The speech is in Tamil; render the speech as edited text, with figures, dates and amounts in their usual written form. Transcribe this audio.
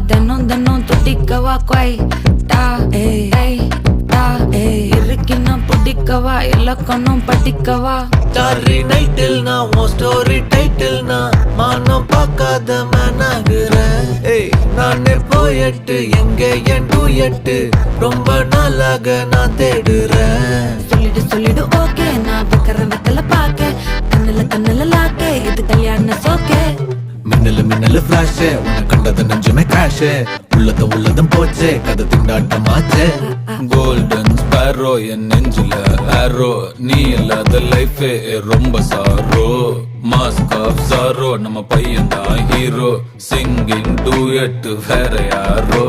தினம் தினம் துடிக்கவா கொய் டா ஏய் டா இருக்கின்னா பிடிக்கவா இலக்கணம் படிக்கவா ஸ்டாரி நைட்டில் நான் உன் ஸ்டோரி டைட்டில் நான் மானம் பார்க்காத மேனாகிறேன். நானே போயட்டு எங்க என் டூயட்டு ரொம்ப நாளாக நான் தேடுறேன். சொல்லிடு ஓகே நான் வைக்கிறேன் வெத்தல பாக்க கண்ணுல லாக்கே இது கல்யாண சோக்கே மின்னலு ஃபிளாஷ் உன்னை கண்டது நெஞ்சுமே கிராஷ் உள்ளதும் போச்சே கதை திண்டாட்டமாச்சே. கோல்டன் ஸ்பேரோ என் நெஞ்சில ஆரோ நீ இல்லாத லைஃபே ரொம்ப சாரோ மாஸ்க் ஆஃப் சாரோ நம்ம பையன் தான் ஹீரோ சிங்கிங் டூயட் வேற யாரோ.